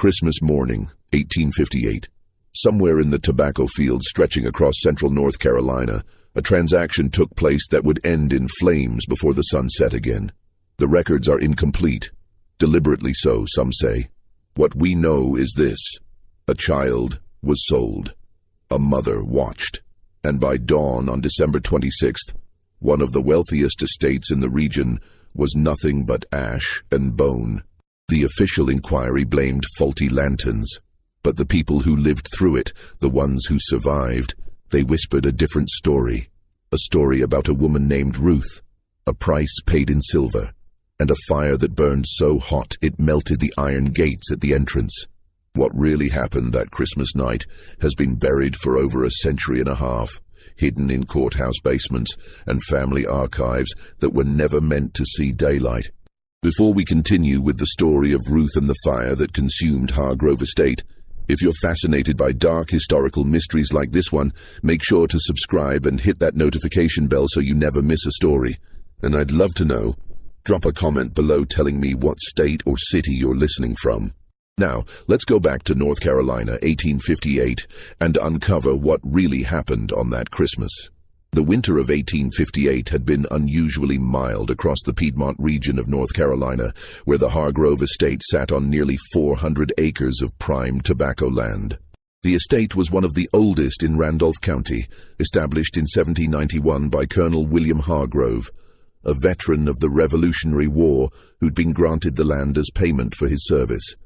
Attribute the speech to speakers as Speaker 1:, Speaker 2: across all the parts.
Speaker 1: Christmas morning, 1858. Somewhere in the tobacco fields stretching across central North Carolina, a transaction took place that would end in flames before the sun set again. The records are incomplete. Deliberately so, some say. What we know is this: a child was sold. A mother watched. And by dawn on December 26th, one of the wealthiest estates in the region was nothing but ash and bone. The official inquiry blamed faulty lanterns, but the people who lived through it, the ones who survived, they whispered a different story. A story about a woman named Ruth, a price paid in silver, and a fire that burned so hot it melted the iron gates at the entrance. What really happened that Christmas night has been buried for over a century and a half, hidden in courthouse basements and family archives that were never meant to see daylight. Before we continue with the story of Ruth and the fire that consumed Hargrove Estate, if you're fascinated by dark historical mysteries like this one, make sure to subscribe and hit that notification bell so you never miss a story. And I'd love to know. Drop a comment below telling me what state or city you're listening from. Now, let's go back to North Carolina, 1858, and uncover what really happened on that Christmas. The winter of 1858 had been unusually mild across the Piedmont region of North Carolina, where the Hargrove Estate sat on nearly 400 acres of prime tobacco land. The estate was one of the oldest in Randolph County, established in 1791 by Colonel William Hargrove, a veteran of the Revolutionary War who'd been granted the land as payment for his service.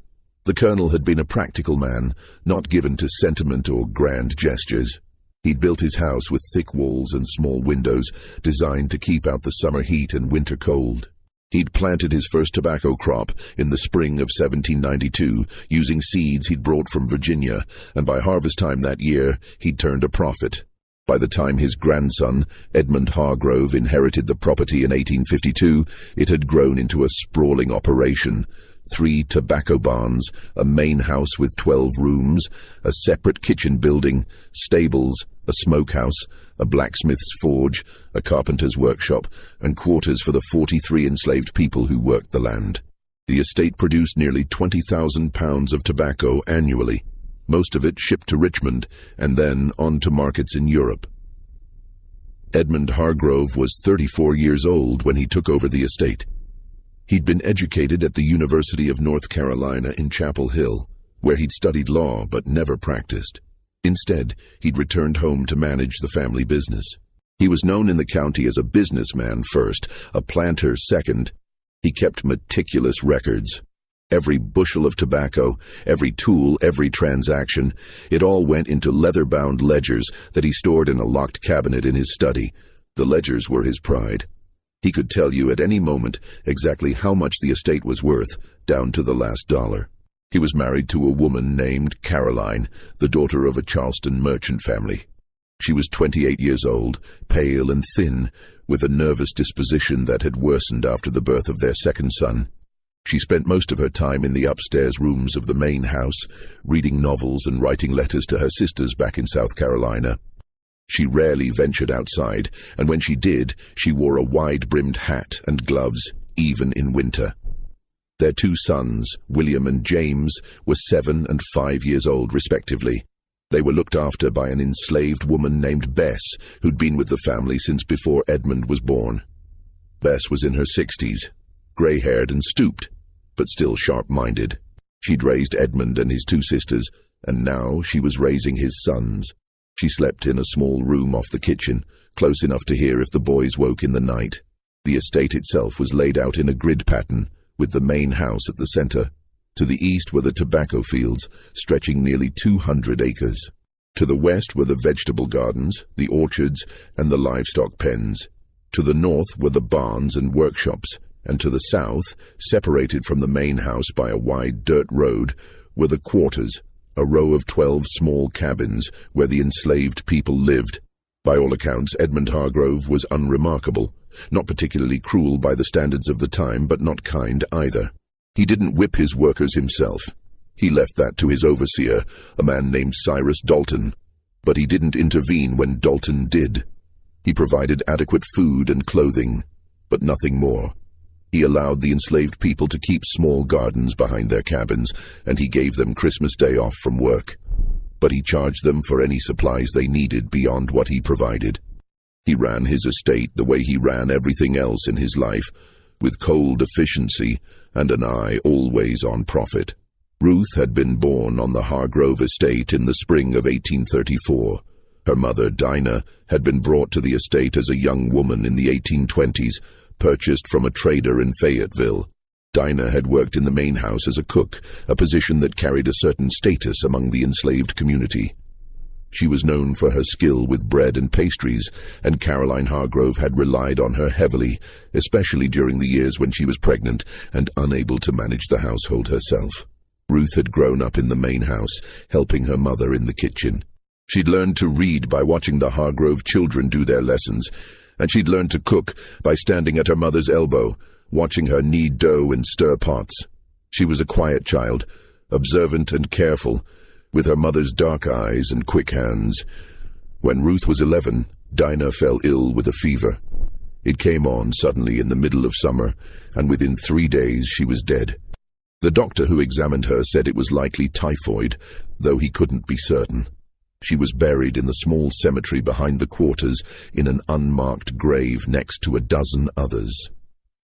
Speaker 1: The colonel had been a practical man, not given to sentiment or grand gestures. He'd built his house with thick walls and small windows, designed to keep out the summer heat and winter cold. He'd planted his first tobacco crop in the spring of 1792, using seeds he'd brought from Virginia, and by harvest time that year, he'd turned a profit. By the time his grandson, Edmund Hargrove, inherited the property in 1852, it had grown into a sprawling operation. 3 tobacco barns, a main house with 12 rooms, a separate kitchen building, stables, a smokehouse, a blacksmith's forge, a carpenter's workshop, and quarters for the 43 enslaved people who worked the land. The estate produced nearly 20,000 pounds of tobacco annually, most of it shipped to Richmond and then on to markets in Europe. Edmund Hargrove was 34 years old when he took over the estate. He'd been educated at the University of North Carolina in Chapel Hill, where he'd studied law but never practiced. Instead, he'd returned home to manage the family business. He was known in the county as a businessman first, a planter second. He kept meticulous records. Every bushel of tobacco, every tool, every transaction, it all went into leather-bound ledgers that he stored in a locked cabinet in his study. The ledgers were his pride. He could tell you at any moment exactly how much the estate was worth, down to the last dollar. He was married to a woman named Caroline, the daughter of a Charleston merchant family. She was 28 years old, pale and thin, with a nervous disposition that had worsened after the birth of their second son. She spent most of her time in the upstairs rooms of the main house, reading novels and writing letters to her sisters back in South Carolina. She rarely ventured outside, and when she did, she wore a wide-brimmed hat and gloves, even in winter. Their 2 sons, William and James, were 7 and 5 years old, respectively. They were looked after by an enslaved woman named Bess, who'd been with the family since before Edmund was born. Bess was in her 60s, gray-haired and stooped, but still sharp-minded. She'd raised Edmund and his 2 sisters, and now she was raising his sons. She slept in a small room off the kitchen, close enough to hear if the boys woke in the night. The estate itself was laid out in a grid pattern, with the main house at the center. To the east were the tobacco fields, stretching nearly 200 acres. To the west were the vegetable gardens, the orchards, and the livestock pens. To the north were the barns and workshops, and to the south, separated from the main house by a wide dirt road, were the quarters, a row of 12 small cabins where the enslaved people lived. By all accounts, Edmund Hargrove was unremarkable, not particularly cruel by the standards of the time, but not kind either. He didn't whip his workers himself. He left that to his overseer, a man named Cyrus Dalton, but he didn't intervene when Dalton did. He provided adequate food and clothing, but nothing more. He allowed the enslaved people to keep small gardens behind their cabins, and he gave them Christmas Day off from work. But he charged them for any supplies they needed beyond what he provided. He ran his estate the way he ran everything else in his life, with cold efficiency and an eye always on profit. Ruth had been born on the Hargrove estate in the spring of 1834. Her mother, Dinah, had been brought to the estate as a young woman in the 1820s, purchased from a trader in Fayetteville. Dinah had worked in the main house as a cook, a position that carried a certain status among the enslaved community. She was known for her skill with bread and pastries, and Caroline Hargrove had relied on her heavily, especially during the years when she was pregnant and unable to manage the household herself. Ruth had grown up in the main house, helping her mother in the kitchen. She'd learned to read by watching the Hargrove children do their lessons, and she'd learned to cook by standing at her mother's elbow, watching her knead dough and stir pots. She was a quiet child, observant and careful, with her mother's dark eyes and quick hands. When Ruth was 11, Dinah fell ill with a fever. It came on suddenly in the middle of summer, and within 3 days she was dead. The doctor who examined her said it was likely typhoid, though he couldn't be certain. She was buried in the small cemetery behind the quarters in an unmarked grave next to a dozen others.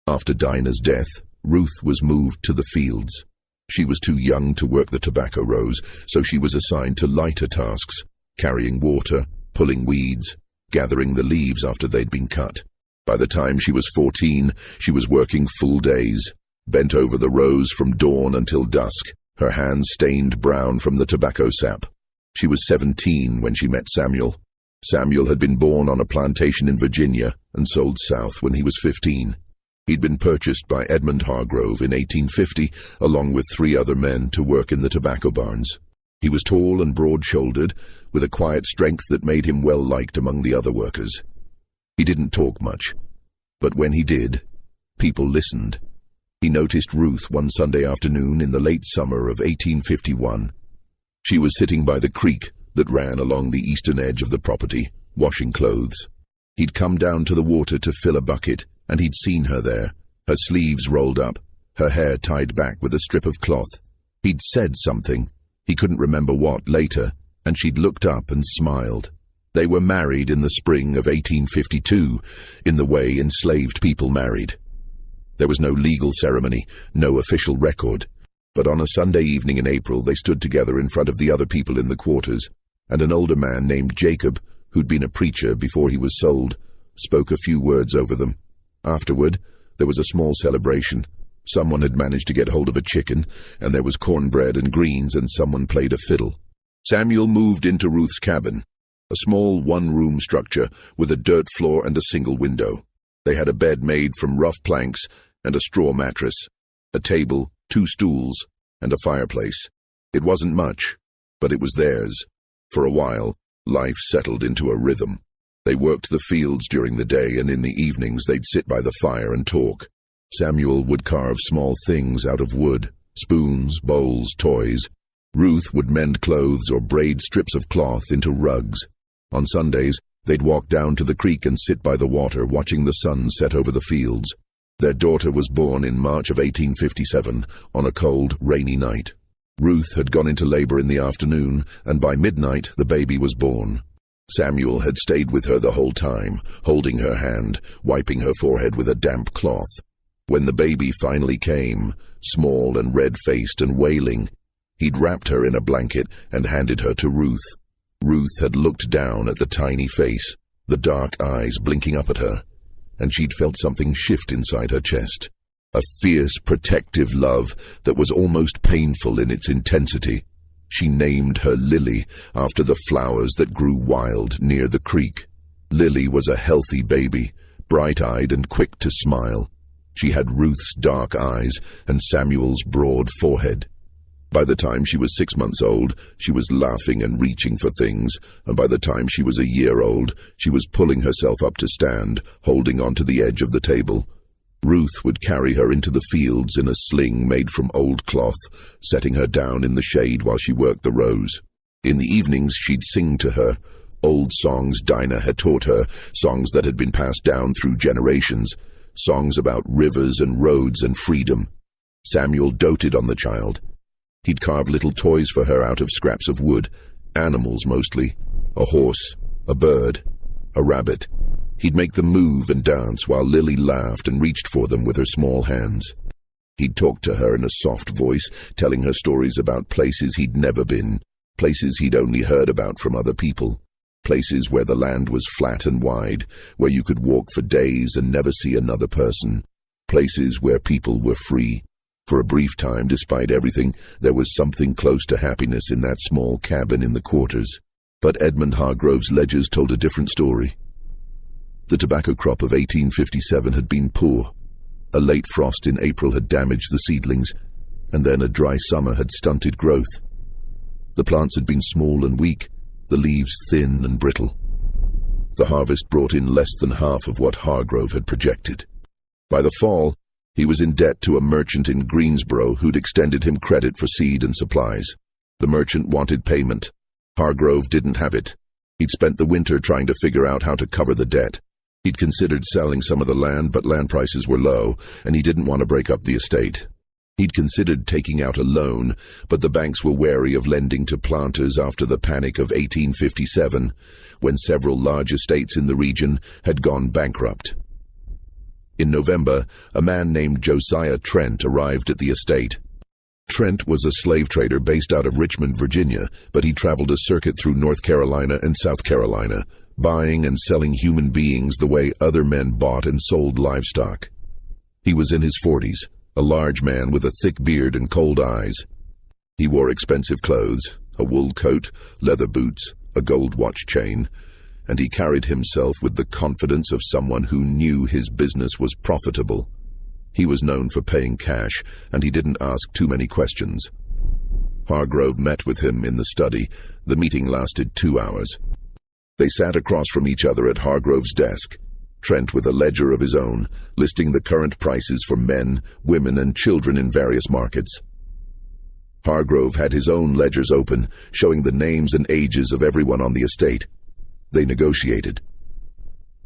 Speaker 1: After Dinah's death, Ruth was moved to the fields. She was too young to work the tobacco rows, so she was assigned to lighter tasks, carrying water, pulling weeds, gathering the leaves after they'd been cut. By the time she was 14, she was working full days, bent over the rows from dawn until dusk, her hands stained brown from the tobacco sap. She was 17 when she met Samuel. Samuel had been born on a plantation in Virginia and sold south when he was 15. He'd been purchased by Edmund Hargrove in 1850, along with 3 other men, to work in the tobacco barns. He was tall and broad-shouldered, with a quiet strength that made him well-liked among the other workers. He didn't talk much, but when he did, people listened. He noticed Ruth one Sunday afternoon in the late summer of 1851. She was sitting by the creek that ran along the eastern edge of the property, washing clothes. He'd come down to the water to fill a bucket, and he'd seen her there, her sleeves rolled up, her hair tied back with a strip of cloth. He'd said something, he couldn't remember what, later, and she'd looked up and smiled. They were married in the spring of 1852, in the way enslaved people married. There was no legal ceremony, no official record, but on a Sunday evening in April they stood together in front of the other people in the quarters, and an older man named Jacob, who'd been a preacher before he was sold, spoke a few words over them. Afterward, there was a small celebration. Someone had managed to get hold of a chicken, and there was cornbread and greens, and someone played a fiddle. Samuel moved into Ruth's cabin, a small one-room structure with a dirt floor and a single window. They had a bed made from rough planks and a straw mattress, a table, 2 stools, and a fireplace. It wasn't much, but it was theirs. For a while, life settled into a rhythm. They worked the fields during the day, and in the evenings they'd sit by the fire and talk. Samuel would carve small things out of wood, spoons, bowls, toys. Ruth would mend clothes or braid strips of cloth into rugs. On Sundays, they'd walk down to the creek and sit by the water, watching the sun set over the fields. Their daughter was born in March of 1857, on a cold, rainy night. Ruth had gone into labor in the afternoon, and by midnight the baby was born. Samuel had stayed with her the whole time, holding her hand, wiping her forehead with a damp cloth. When the baby finally came, small and red-faced and wailing, he'd wrapped her in a blanket and handed her to Ruth. Ruth had looked down at the tiny face, the dark eyes blinking up at her, and she'd felt something shift inside her chest. A fierce, protective love that was almost painful in its intensity. She named her Lily after the flowers that grew wild near the creek. Lily was a healthy baby, bright-eyed and quick to smile. She had Ruth's dark eyes and Samuel's broad forehead. By the time she was 6 months old, she was laughing and reaching for things, and by the time she was a year old, she was pulling herself up to stand, holding onto the edge of the table. Ruth would carry her into the fields in a sling made from old cloth, setting her down in the shade while she worked the rows. In the evenings she'd sing to her, old songs Dinah had taught her, songs that had been passed down through generations, songs about rivers and roads and freedom. Samuel doted on the child. He'd carve little toys for her out of scraps of wood, animals mostly, a horse, a bird, a rabbit. He'd make them move and dance while Lily laughed and reached for them with her small hands. He'd talk to her in a soft voice, telling her stories about places he'd never been, places he'd only heard about from other people, places where the land was flat and wide, where you could walk for days and never see another person, places where people were free. For a brief time, despite everything, there was something close to happiness in that small cabin in the quarters. But Edmund Hargrove's ledgers told a different story. The tobacco crop of 1857 had been poor. A late frost in April had damaged the seedlings, and then a dry summer had stunted growth. The plants had been small and weak, the leaves thin and brittle. The harvest brought in less than half of what Hargrove had projected. By the fall, he was in debt to a merchant in Greensboro who'd extended him credit for seed and supplies. The merchant wanted payment. Hargrove didn't have it. He'd spent the winter trying to figure out how to cover the debt. He'd considered selling some of the land, but land prices were low, and he didn't want to break up the estate. He'd considered taking out a loan, but the banks were wary of lending to planters after the panic of 1857, when several large estates in the region had gone bankrupt. In November, a man named Josiah Trent arrived at the estate. Trent was a slave trader based out of Richmond, Virginia, but he traveled a circuit through North Carolina and South Carolina, buying and selling human beings the way other men bought and sold livestock. He was in his 40s, a large man with a thick beard and cold eyes. He wore expensive clothes, a wool coat, leather boots, a gold watch chain, and he carried himself with the confidence of someone who knew his business was profitable. He was known for paying cash, and he didn't ask too many questions. Hargrove met with him in the study. The meeting lasted 2 hours. They sat across from each other at Hargrove's desk, Trent with a ledger of his own, listing the current prices for men, women, and children in various markets. Hargrove had his own ledgers open, showing the names and ages of everyone on the estate. They negotiated.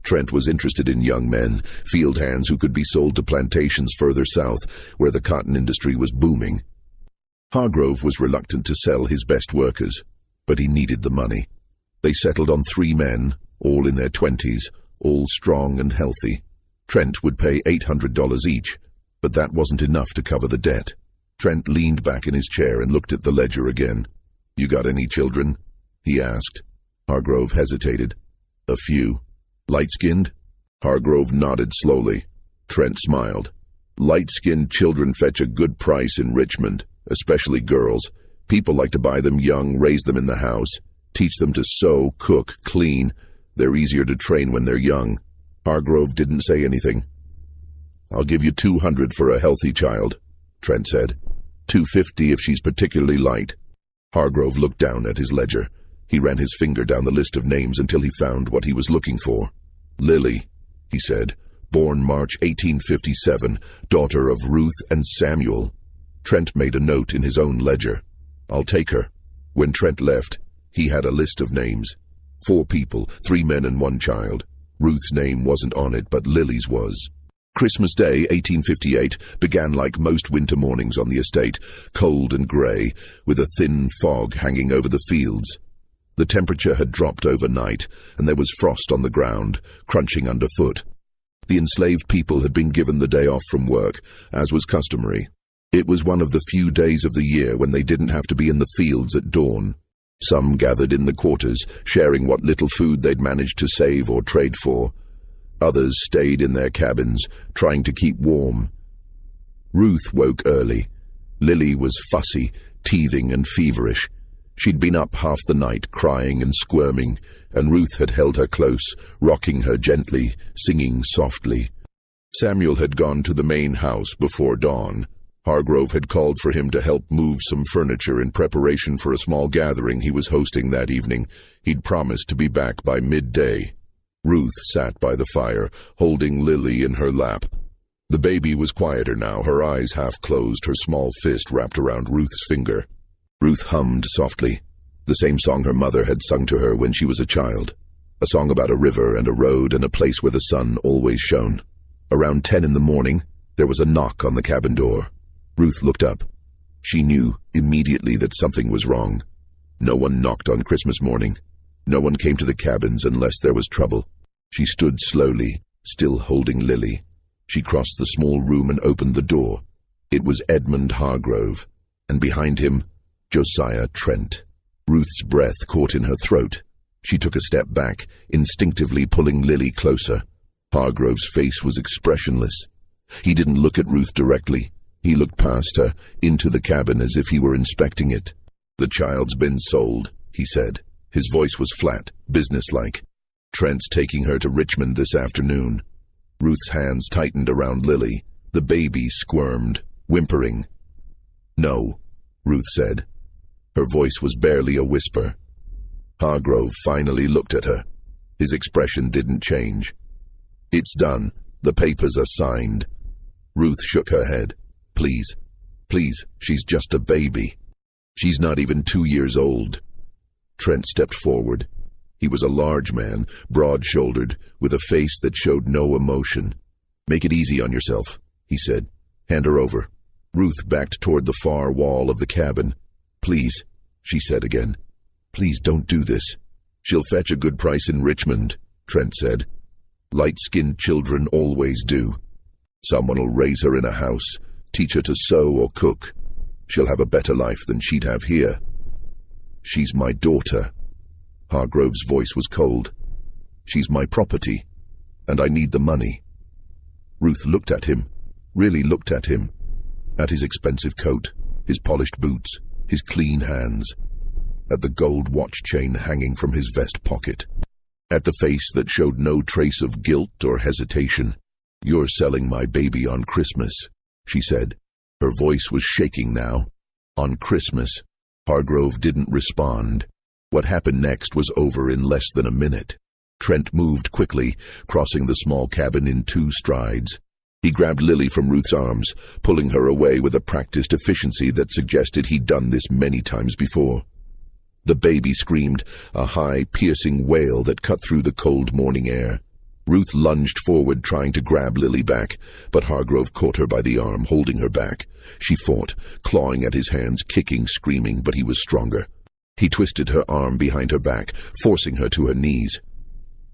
Speaker 1: Trent was interested in young men, field hands who could be sold to plantations further south, where the cotton industry was booming. Hargrove was reluctant to sell his best workers, but he needed the money. They settled on 3 men, all in their 20s, all strong and healthy. Trent would pay $800 each, but that wasn't enough to cover the debt. Trent leaned back in his chair and looked at the ledger again. "You got any children?" he asked. Hargrove hesitated. "A few." "Light-skinned?" Hargrove nodded slowly. Trent smiled. "Light-skinned children fetch a good price in Richmond, especially girls. People like to buy them young, raise them in the house. Teach them to sew, cook, clean. They're easier to train when they're young." Hargrove didn't say anything. "I'll give you $200 for a healthy child," Trent said. $250 if she's particularly light." Hargrove looked down at his ledger. He ran his finger down the list of names until he found what he was looking for. "Lily," he said, "born March 1857, daughter of Ruth and Samuel." Trent made a note in his own ledger. "I'll take her." When Trent left, he had a list of names. 4 people, 3 men and 1 child. Ruth's name wasn't on it, but Lily's was. Christmas Day, 1858, began like most winter mornings on the estate, cold and grey, with a thin fog hanging over the fields. The temperature had dropped overnight, and there was frost on the ground, crunching underfoot. The enslaved people had been given the day off from work, as was customary. It was one of the few days of the year when they didn't have to be in the fields at dawn. Some gathered in the quarters, sharing what little food they'd managed to save or trade for. Others stayed in their cabins, trying to keep warm. Ruth woke early. Lily was fussy, teething and feverish. She'd been up half the night, crying and squirming, and Ruth had held her close, rocking her gently, singing softly. Samuel had gone to the main house before dawn. Hargrove had called for him to help move some furniture in preparation for a small gathering he was hosting that evening. He'd promised to be back by midday. Ruth sat by the fire, holding Lily in her lap. The baby was quieter now, her eyes half closed, her small fist wrapped around Ruth's finger. Ruth hummed softly, the same song her mother had sung to her when she was a child. A song about a river and a road and a place where the sun always shone. Around 10 in the morning, there was a knock on the cabin door. Ruth looked up. She knew immediately that something was wrong. No one knocked on Christmas morning. No one came to the cabins unless there was trouble. She stood slowly, still holding Lily. She crossed the small room and opened the door. It was Edmund Hargrove, and behind him, Josiah Trent. Ruth's breath caught in her throat. She took a step back, instinctively pulling Lily closer. Hargrove's face was expressionless. He didn't look at Ruth directly. He looked past her, into the cabin as if he were inspecting it. "The child's been sold," he said. His voice was flat, businesslike. "Trent's taking her to Richmond this afternoon." Ruth's hands tightened around Lily. The baby squirmed, whimpering. "No," Ruth said. Her voice was barely a whisper. Hargrove finally looked at her. His expression didn't change. "It's done. The papers are signed." Ruth shook her head. Please, she's just a baby. She's not even 2 years old." Trent stepped forward. He was a large man, broad-shouldered, with a face that showed no emotion. "Make it easy on yourself," he said. "Hand her over." Ruth backed toward the far wall of the cabin. "Please," she said again. "Please don't do this." "She'll fetch a good price in Richmond," Trent said. "Light-skinned children always do. Someone will raise her in a house, teach her to sew or cook. She'll have a better life than she'd have here." "She's my daughter." Hargrove's voice was cold. "She's my property, and I need the money." Ruth looked at him, really looked at him, at his expensive coat, his polished boots, his clean hands, at the gold watch chain hanging from his vest pocket, at the face that showed no trace of guilt or hesitation. "You're selling my baby on Christmas," she said. Her voice was shaking now. "On Christmas." Hargrove didn't respond. What happened next was over in less than a minute. Trent moved quickly, crossing the small cabin in 2 strides. He grabbed Lily from Ruth's arms, pulling her away with a practiced efficiency that suggested he'd done this many times before. The baby screamed, a high, piercing wail that cut through the cold morning air. Ruth lunged forward, trying to grab Lily back, but Hargrove caught her by the arm, holding her back. She fought, clawing at his hands, kicking, screaming, but he was stronger. He twisted her arm behind her back, forcing her to her knees.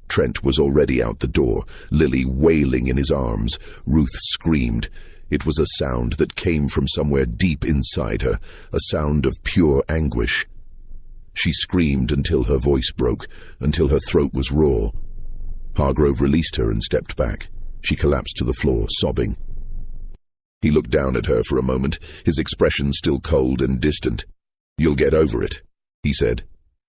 Speaker 1: Trent was already out the door, Lily wailing in his arms. Ruth screamed. It was a sound that came from somewhere deep inside her, a sound of pure anguish. She screamed until her voice broke, until her throat was raw. Hargrove released her and stepped back. She collapsed to the floor, sobbing. He looked down at her for a moment, his expression still cold and distant. "You'll get over it," he said.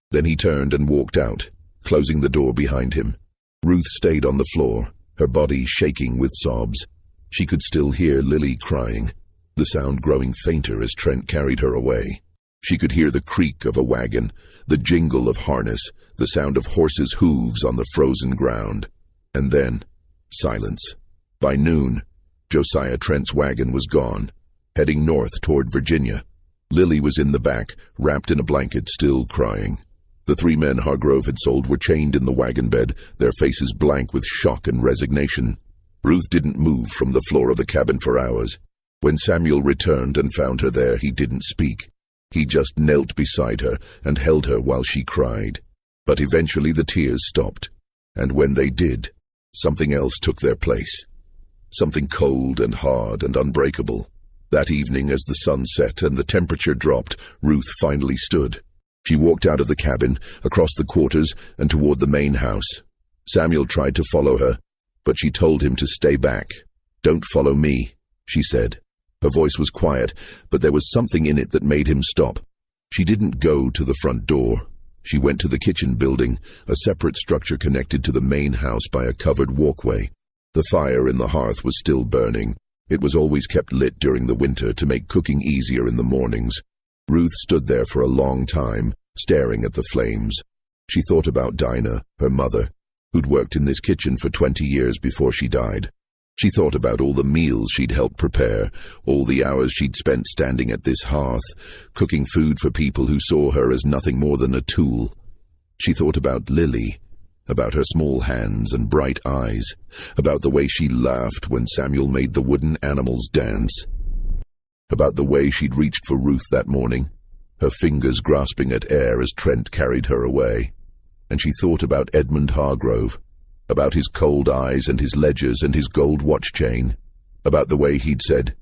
Speaker 1: Then he turned and walked out, closing the door behind him. Ruth stayed on the floor, her body shaking with sobs. She could still hear Lily crying, the sound growing fainter as Trent carried her away. She could hear the creak of a wagon, the jingle of harness, the sound of horses' hooves on the frozen ground. And then, silence. By noon, Josiah Trent's wagon was gone, heading north toward Virginia. Lily was in the back, wrapped in a blanket, still crying. The 3 men Hargrove had sold were chained in the wagon bed, their faces blank with shock and resignation. Ruth didn't move from the floor of the cabin for hours. When Samuel returned and found her there, he didn't speak. He just knelt beside her and held her while she cried. But eventually the tears stopped, and when they did, something else took their place. Something cold and hard and unbreakable. That evening, as the sun set and the temperature dropped, Ruth finally stood. She walked out of the cabin, across the quarters, and toward the main house. Samuel tried to follow her, but she told him to stay back. "Don't follow me," she said. Her voice was quiet, but there was something in it that made him stop. She didn't go to the front door. She went to the kitchen building, a separate structure connected to the main house by a covered walkway. The fire in the hearth was still burning. It was always kept lit during the winter to make cooking easier in the mornings. Ruth stood there for a long time, staring at the flames. She thought about Dinah, her mother, who'd worked in this kitchen for 20 years before she died. She thought about all the meals she'd helped prepare, all the hours she'd spent standing at this hearth, cooking food for people who saw her as nothing more than a tool. She thought about Lily, about her small hands and bright eyes, about the way she laughed when Samuel made the wooden animals dance, about the way she'd reached for Ruth that morning, her fingers grasping at air as Trent carried her away. And she thought about Edmund Hargrove, about his cold eyes and his ledgers and his gold watch chain, about the way he'd said,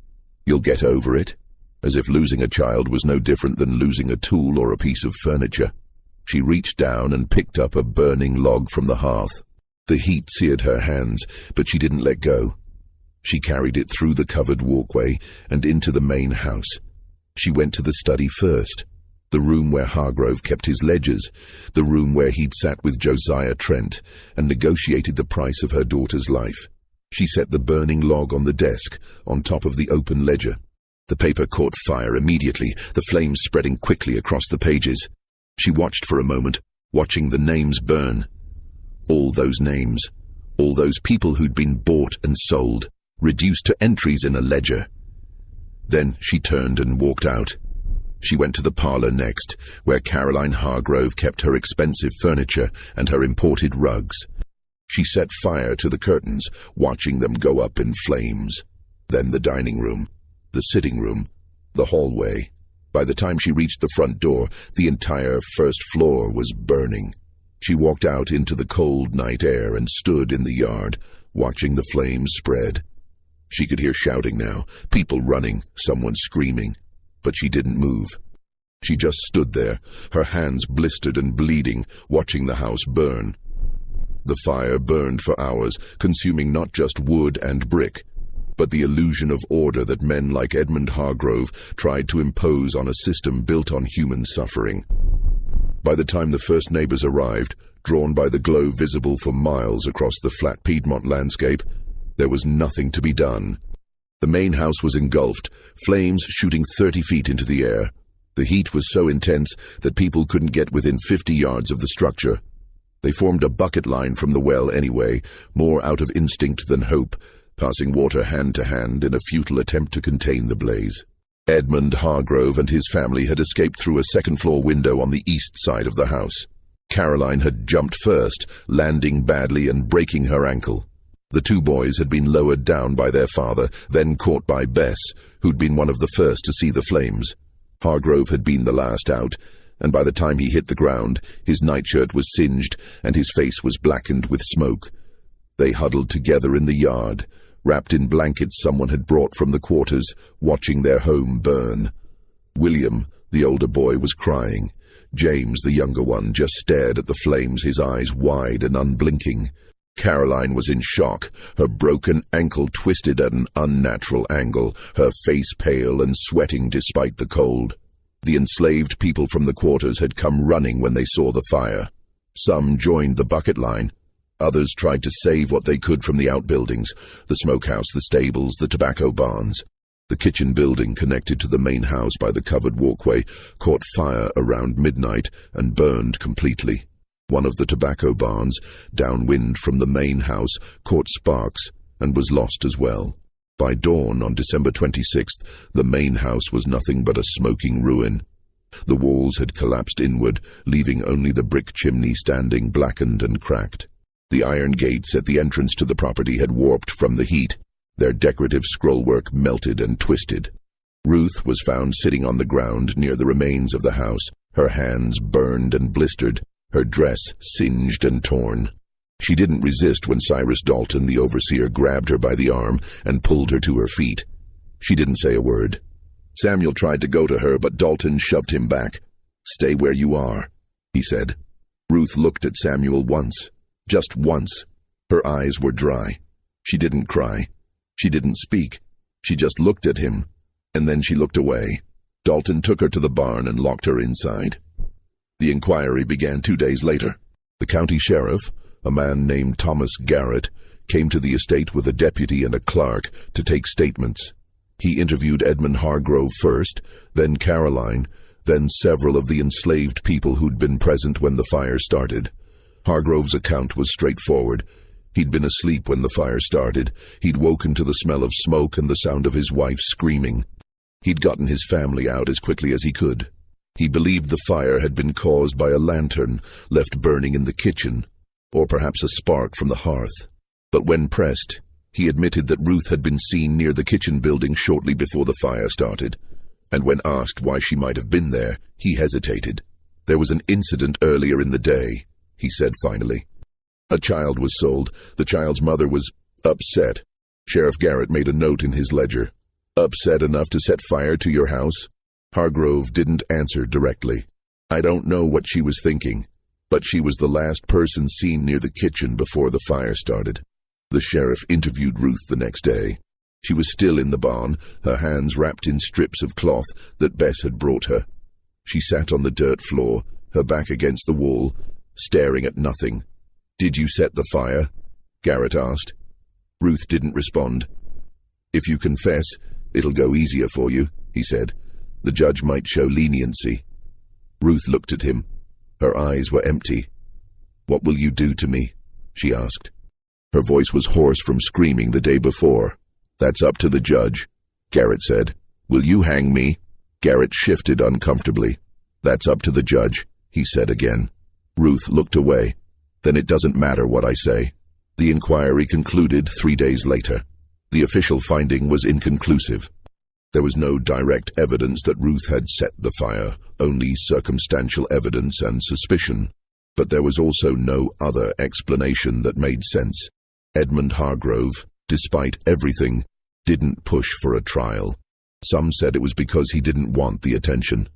Speaker 1: "You'll get over it," as if losing a child was no different than losing a tool or a piece of furniture. She reached down and picked up a burning log from the hearth. The heat seared her hands, but she didn't let go. She carried it through the covered walkway and into the main house. She went to the study first, the room where Hargrove kept his ledgers, the room where he'd sat with Josiah Trent and negotiated the price of her daughter's life. She set the burning log on the desk, on top of the open ledger. The paper caught fire immediately, the flames spreading quickly across the pages. She watched for a moment, watching the names burn. All those names, all those people who'd been bought and sold, reduced to entries in a ledger. Then she turned and walked out. She went to the parlor next, where Caroline Hargrove kept her expensive furniture and her imported rugs. She set fire to the curtains, watching them go up in flames. Then the dining room, the sitting room, the hallway. By the time she reached the front door, the entire first floor was burning. She walked out into the cold night air and stood in the yard, watching the flames spread. She could hear shouting now, people running, someone screaming, but she didn't move. She just stood there, her hands blistered and bleeding, watching the house burn. The fire burned for hours, consuming not just wood and brick, but the illusion of order that men like Edmund Hargrove tried to impose on a system built on human suffering. By the time the first neighbors arrived, drawn by the glow visible for miles across the flat Piedmont landscape, there was nothing to be done. The main house was engulfed, flames shooting 30 feet into the air. The heat was so intense that people couldn't get within 50 yards of the structure. They formed a bucket line from the well anyway, more out of instinct than hope, passing water hand to hand in a futile attempt to contain the blaze. Edmund Hargrove and his family had escaped through a second-floor window on the east side of the house. Caroline had jumped first, landing badly and breaking her ankle. The two boys had been lowered down by their father, then caught by Bess, who'd been one of the first to see the flames. Hargrove had been the last out, and by the time he hit the ground, his nightshirt was singed and his face was blackened with smoke. They huddled together in the yard, wrapped in blankets someone had brought from the quarters, watching their home burn. William, the older boy, was crying. James, the younger one, just stared at the flames, his eyes wide and unblinking. Caroline was in shock, her broken ankle twisted at an unnatural angle, her face pale and sweating despite the cold. The enslaved people from the quarters had come running when they saw the fire. Some joined the bucket line. Others tried to save what they could from the outbuildings, the smokehouse, the stables, the tobacco barns. The kitchen building connected to the main house by the covered walkway caught fire around midnight and burned completely. One of the tobacco barns, downwind from the main house, caught sparks and was lost as well. By dawn on December 26th, the main house was nothing but a smoking ruin. The walls had collapsed inward, leaving only the brick chimney standing blackened and cracked. The iron gates at the entrance to the property had warped from the heat, their decorative scrollwork melted and twisted. Ruth was found sitting on the ground near the remains of the house, her hands burned and blistered, her dress singed and torn. She didn't resist when Cyrus Dalton, the overseer, grabbed her by the arm and pulled her to her feet. She didn't say a word. Samuel tried to go to her, but Dalton shoved him back. "Stay where you are," he said. Ruth looked at Samuel once. Just once. Her eyes were dry. She didn't cry. She didn't speak. She just looked at him, and then she looked away. Dalton took her to the barn and locked her inside. The inquiry began 2 days later. The county sheriff, a man named Thomas Garrett, came to the estate with a deputy and a clerk to take statements. He interviewed Edmund Hargrove first, then Caroline, then several of the enslaved people who'd been present when the fire started. Hargrove's account was straightforward. He'd been asleep when the fire started. He'd woken to the smell of smoke and the sound of his wife screaming. He'd gotten his family out as quickly as he could. He believed the fire had been caused by a lantern left burning in the kitchen. or perhaps a spark from the hearth. But when pressed, he admitted that Ruth had been seen near the kitchen building shortly before the fire started, and when asked why she might have been there, he hesitated. "There was an incident earlier in the day," he said finally. "A child was sold. The child's mother was upset." Sheriff Garrett made a note in his ledger. "Upset enough to set fire to your house?" Hargrove didn't answer directly. "I don't know what she was thinking, but she was the last person seen near the kitchen before the fire started." The sheriff interviewed Ruth the next day. She was still in the barn, her hands wrapped in strips of cloth that Bess had brought her. She sat on the dirt floor, her back against the wall, staring at nothing. "Did you set the fire?" Garrett asked. Ruth didn't respond. "If you confess, it'll go easier for you," he said. "The judge might show leniency." Ruth looked at him. Her eyes were empty. "What will you do to me?" she asked. Her voice was hoarse from screaming the day before. "That's up to the judge," Garrett said. "Will you hang me?" Garrett shifted uncomfortably. "That's up to the judge," he said again. Ruth looked away. "Then it doesn't matter what I say." The inquiry concluded 3 days later. The official finding was inconclusive. There was no direct evidence that Ruth had set the fire, only circumstantial evidence and suspicion. But there was also no other explanation that made sense. Edmund Hargrove, despite everything, didn't push for a trial. Some said it was because he didn't want the attention.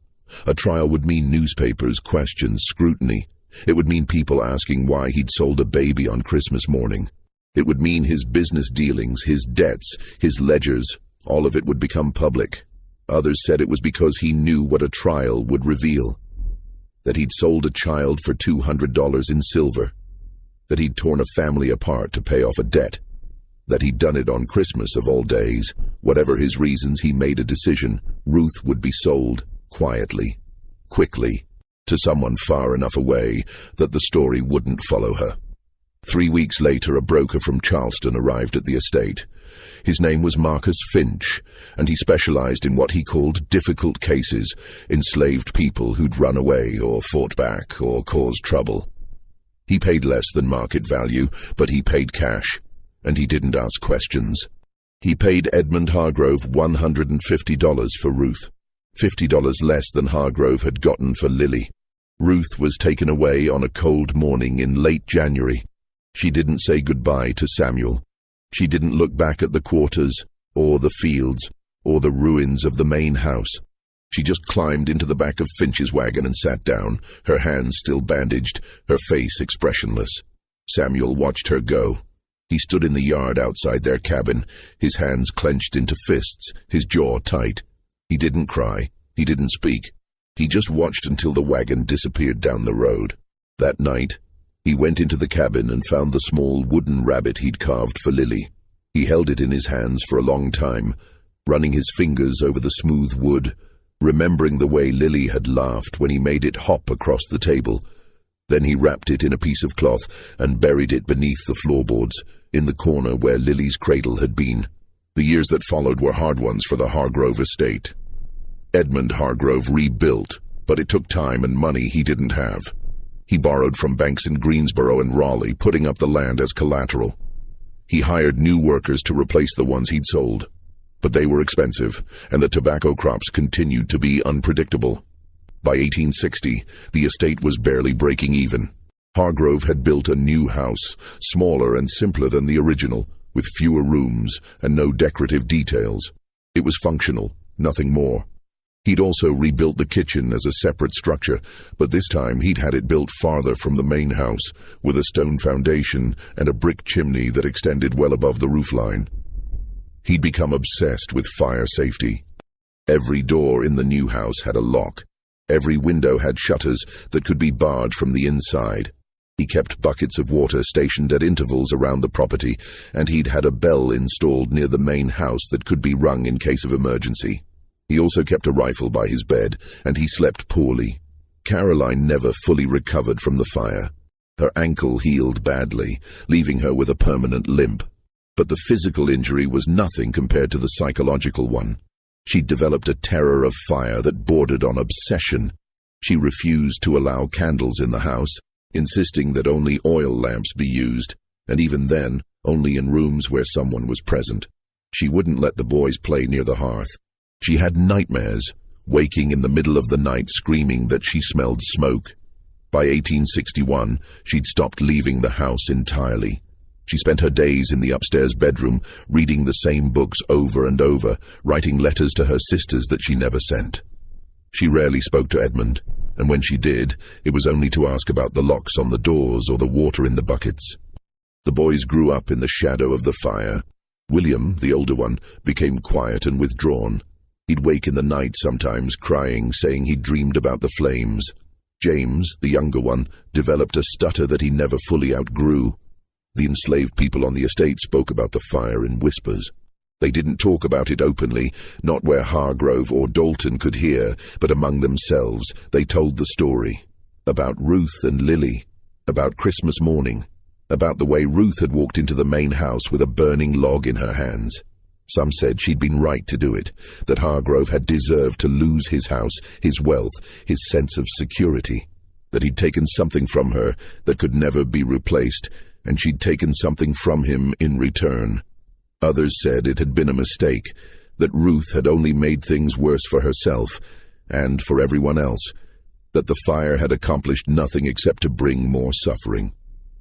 Speaker 1: A trial would mean newspapers, questions, scrutiny. It would mean people asking why he'd sold a baby on Christmas morning. It would mean his business dealings, his debts, his ledgers, all of it would become public. Others said it was because he knew what a trial would reveal. That he'd sold a child for $200 in silver. That he'd torn a family apart to pay off a debt. That he'd done it on Christmas of all days. Whatever his reasons, he made a decision. Ruth would be sold, quietly, quickly, to someone far enough away that the story wouldn't follow her. 3 weeks later, a broker from Charleston arrived at the estate. His name was Marcus Finch, and he specialized in what he called difficult cases, enslaved people who'd run away or fought back or caused trouble. He paid less than market value, but he paid cash, and he didn't ask questions. He paid Edmund Hargrove $150 for Ruth, $50 less than Hargrove had gotten for Lily. Ruth was taken away on a cold morning in late January. She didn't say goodbye to Samuel. She didn't look back at the quarters, or the fields, or the ruins of the main house. She just climbed into the back of Finch's wagon and sat down, her hands still bandaged, her face expressionless. Samuel watched her go. He stood in the yard outside their cabin, his hands clenched into fists, his jaw tight. He didn't cry. He didn't speak. He just watched until the wagon disappeared down the road. That night, he went into the cabin and found the small wooden rabbit he'd carved for Lily. He held it in his hands for a long time, running his fingers over the smooth wood, remembering the way Lily had laughed when he made it hop across the table. Then he wrapped it in a piece of cloth and buried it beneath the floorboards, in the corner where Lily's cradle had been. The years that followed were hard ones for the Hargrove estate. Edmund Hargrove rebuilt, but it took time and money he didn't have. He borrowed from banks in Greensboro and Raleigh, putting up the land as collateral. He hired new workers to replace the ones he'd sold. But they were expensive, and the tobacco crops continued to be unpredictable. By 1860, the estate was barely breaking even. Hargrove had built a new house, smaller and simpler than the original, with fewer rooms and no decorative details. It was functional, nothing more. He'd also rebuilt the kitchen as a separate structure, but this time he'd had it built farther from the main house, with a stone foundation and a brick chimney that extended well above the roofline. He'd become obsessed with fire safety. Every door in the new house had a lock. Every window had shutters that could be barred from the inside. He kept buckets of water stationed at intervals around the property, and he'd had a bell installed near the main house that could be rung in case of emergency. He also kept a rifle by his bed, and he slept poorly. Caroline never fully recovered from the fire. Her ankle healed badly, leaving her with a permanent limp. But the physical injury was nothing compared to the psychological one. She'd developed a terror of fire that bordered on obsession. She refused to allow candles in the house, insisting that only oil lamps be used, and even then, only in rooms where someone was present. She wouldn't let the boys play near the hearth. She had nightmares, waking in the middle of the night screaming that she smelled smoke. By 1861, she'd stopped leaving the house entirely. She spent her days in the upstairs bedroom, reading the same books over and over, writing letters to her sisters that she never sent. She rarely spoke to Edmund, and when she did, it was only to ask about the locks on the doors or the water in the buckets. The boys grew up in the shadow of the fire. William, the older one, became quiet and withdrawn. He'd wake in the night sometimes, crying, saying he'd dreamed about the flames. James, the younger one, developed a stutter that he never fully outgrew. The enslaved people on the estate spoke about the fire in whispers. They didn't talk about it openly, not where Hargrove or Dalton could hear, but among themselves they told the story. About Ruth and Lily, about Christmas morning, about the way Ruth had walked into the main house with a burning log in her hands. Some said she'd been right to do it, that Hargrove had deserved to lose his house, his wealth, his sense of security, that he'd taken something from her that could never be replaced, and she'd taken something from him in return. Others said it had been a mistake, that Ruth had only made things worse for herself and for everyone else, that the fire had accomplished nothing except to bring more suffering.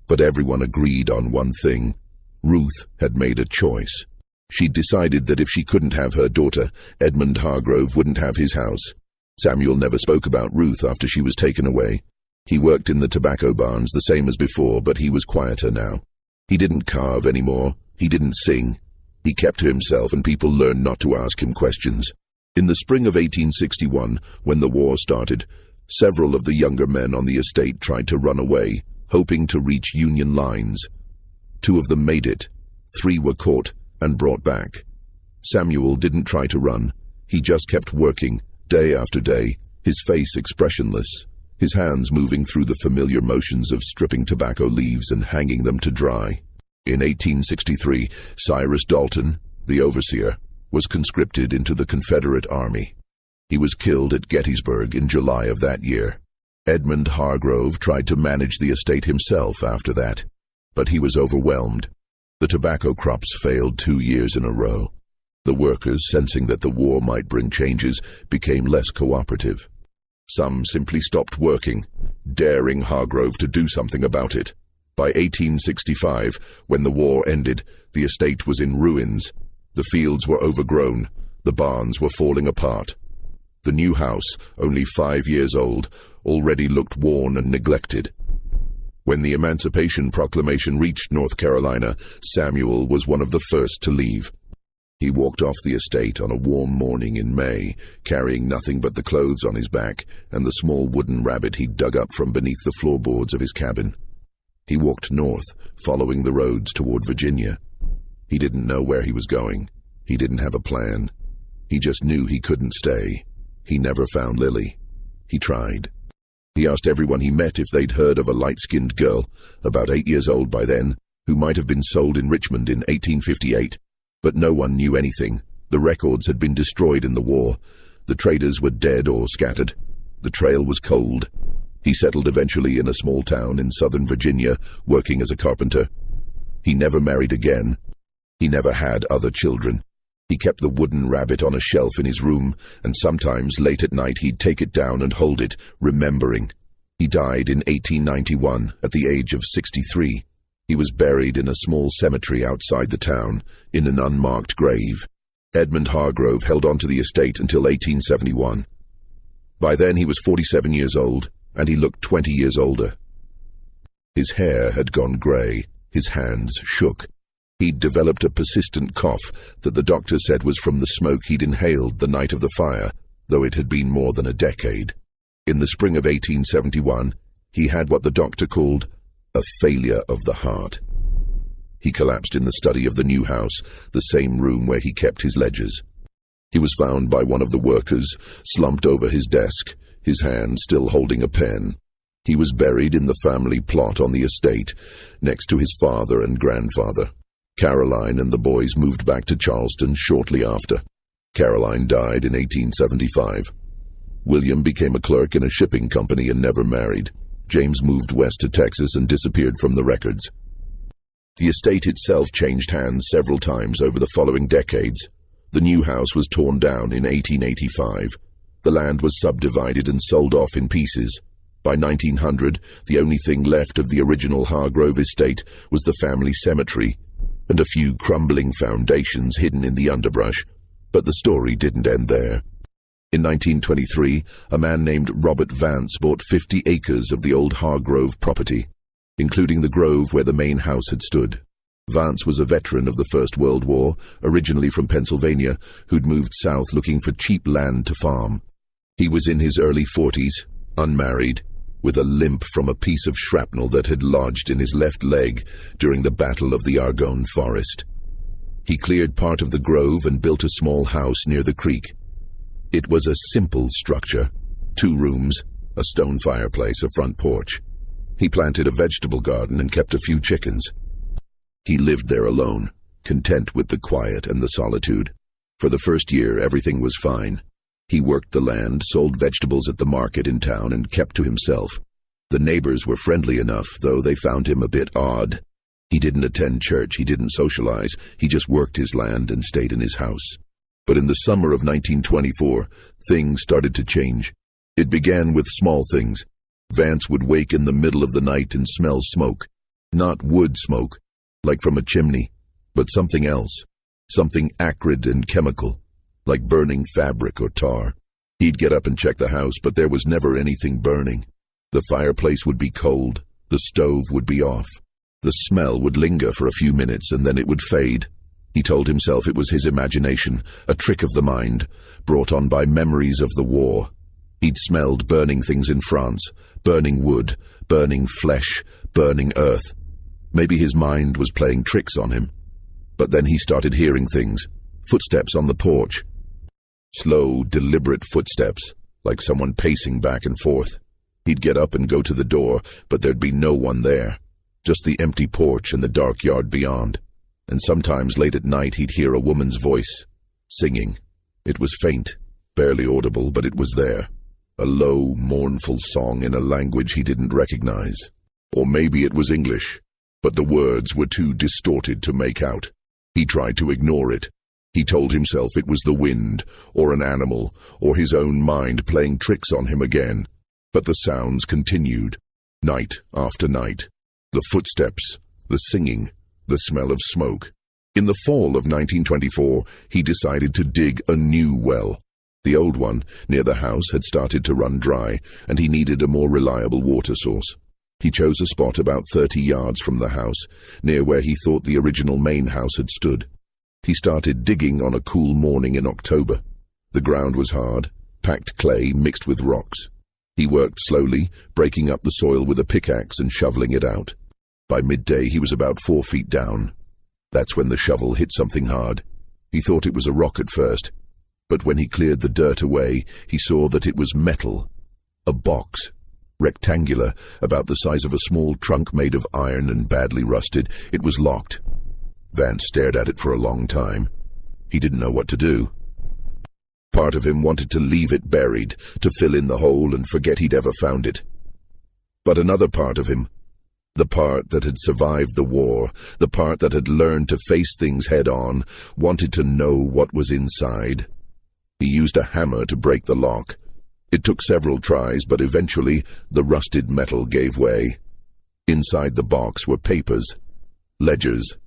Speaker 1: But everyone agreed on one thing. Ruth had made a choice. She'd decided that if she couldn't have her daughter, Edmund Hargrove wouldn't have his house. Samuel never spoke about Ruth after she was taken away. He worked in the tobacco barns the same as before, but he was quieter now. He didn't carve anymore. He didn't sing. He kept to himself, and people learned not to ask him questions. In the spring of 1861, when the war started, several of the younger men on the estate tried to run away, hoping to reach Union lines. 2 of them made it. 3 were caught and brought back. Samuel didn't try to run. He just kept working, day after day, his face expressionless, his hands moving through the familiar motions of stripping tobacco leaves and hanging them to dry. In 1863, Cyrus Dalton, the overseer, was conscripted into the Confederate Army. He was killed at Gettysburg in July of that year. Edmund Hargrove tried to manage the estate himself after that, but he was overwhelmed. The tobacco crops failed 2 years in a row. The workers, sensing that the war might bring changes, became less cooperative. Some simply stopped working, daring Hargrove to do something about it. By 1865, when the war ended, the estate was in ruins. The fields were overgrown. The barns were falling apart. The new house, only 5 years old, already looked worn and neglected. When the Emancipation Proclamation reached North Carolina, Samuel was one of the first to leave. He walked off the estate on a warm morning in May, carrying nothing but the clothes on his back and the small wooden rabbit he'd dug up from beneath the floorboards of his cabin. He walked north, following the roads toward Virginia. He didn't know where he was going. He didn't have a plan. He just knew he couldn't stay. He never found Lily. He tried. He asked everyone he met if they'd heard of a light-skinned girl, about 8 years old by then, who might have been sold in Richmond in 1858. But no one knew anything. The records had been destroyed in the war. The traders were dead or scattered. The trail was cold. He settled eventually in a small town in southern Virginia, working as a carpenter. He never married again. He never had other children. He kept the wooden rabbit on a shelf in his room, and sometimes late at night he'd take it down and hold it, remembering. He died in 1891 at the age of 63. He was buried in a small cemetery outside the town, in an unmarked grave. Edmund Hargrove held on to the estate until 1871. By then he was 47 years old, and he looked 20 years older. His hair had gone grey, his hands shook. He'd developed a persistent cough that the doctor said was from the smoke he'd inhaled the night of the fire, though it had been more than a decade. In the spring of 1871, he had what the doctor called a failure of the heart. He collapsed in the study of the new house, the same room where he kept his ledgers. He was found by one of the workers, slumped over his desk, his hand still holding a pen. He was buried in the family plot on the estate, next to his father and grandfather. Caroline and the boys moved back to Charleston shortly after. Caroline died in 1875. William became a clerk in a shipping company and never married. James moved west to Texas and disappeared from the records. The estate itself changed hands several times over the following decades. The new house was torn down in 1885. The land was subdivided and sold off in pieces. By 1900, the only thing left of the original Hargrove estate was the family cemetery and a few crumbling foundations hidden in the underbrush. But the story didn't end there. In 1923, a man named Robert Vance bought 50 acres of the old Hargrove property, including the grove where the main house had stood. Vance was a veteran of the First World War, originally from Pennsylvania, who'd moved south looking for cheap land to farm. He was in his early 40s, unmarried, with a limp from a piece of shrapnel that had lodged in his left leg during the Battle of the Argonne Forest. He cleared part of the grove and built a small house near the creek. It was a simple structure, 2 rooms, a stone fireplace, a front porch. He planted a vegetable garden and kept a few chickens. He lived there alone, content with the quiet and the solitude. For the first year, everything was fine. He worked the land, sold vegetables at the market in town, and kept to himself. The neighbors were friendly enough, though they found him a bit odd. He didn't attend church, he didn't socialize, he just worked his land and stayed in his house. But in the summer of 1924, things started to change. It began with small things. Vance would wake in the middle of the night and smell smoke. Not wood smoke, like from a chimney, but something else. Something acrid and chemical, like burning fabric or tar. He'd get up and check the house, but there was never anything burning. The fireplace would be cold, the stove would be off. The smell would linger for a few minutes and then it would fade. He told himself it was his imagination, a trick of the mind, brought on by memories of the war. He'd smelled burning things in France, burning wood, burning flesh, burning earth. Maybe his mind was playing tricks on him. But then he started hearing things, footsteps on the porch. Slow, deliberate footsteps, like someone pacing back and forth. He'd get up and go to the door, but there'd be no one there, just the empty porch and the dark yard beyond. And sometimes late at night he'd hear a woman's voice, singing. It was faint, barely audible, but it was there. A low, mournful song in a language he didn't recognize. Or maybe it was English, but the words were too distorted to make out. He tried to ignore it. He told himself it was the wind, or an animal, or his own mind playing tricks on him again. But the sounds continued, night after night. The footsteps, the singing, the smell of smoke. In the fall of 1924, he decided to dig a new well. The old one, near the house, had started to run dry, and he needed a more reliable water source. He chose a spot about 30 yards from the house, near where he thought the original main house had stood. He started digging on a cool morning in October. The ground was hard, packed clay mixed with rocks. He worked slowly, breaking up the soil with a pickaxe and shoveling it out. By midday, he was about 4 feet down. That's when the shovel hit something hard. He thought it was a rock at first, but when he cleared the dirt away, he saw that it was metal. A box, rectangular, about the size of a small trunk made of iron and badly rusted. It was locked. Vance stared at it for a long time. He didn't know what to do. Part of him wanted to leave it buried, to fill in the hole and forget he'd ever found it. But another part of him, the part that had survived the war, the part that had learned to face things head-on, wanted to know what was inside. He used a hammer to break the lock. It took several tries, but eventually the rusted metal gave way. Inside the box were papers, ledgers,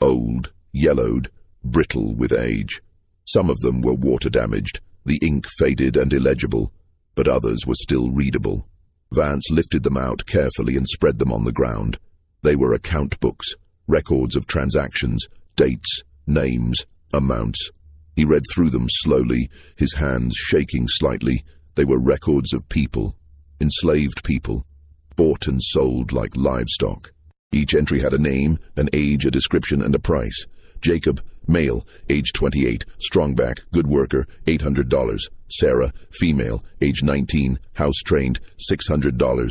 Speaker 1: old, yellowed, brittle with age. Some of them were water-damaged, the ink faded and illegible, but others were still readable. Vance lifted them out carefully and spread them on the ground. They were account books, records of transactions, dates, names, amounts. He read through them slowly, his hands shaking slightly. They were records of people, enslaved people, bought and sold like livestock. Each entry had a name, an age, a description, and a price. Jacob, male, age 28, strong back, good worker, $800. Sarah, female, age 19, house-trained, $600.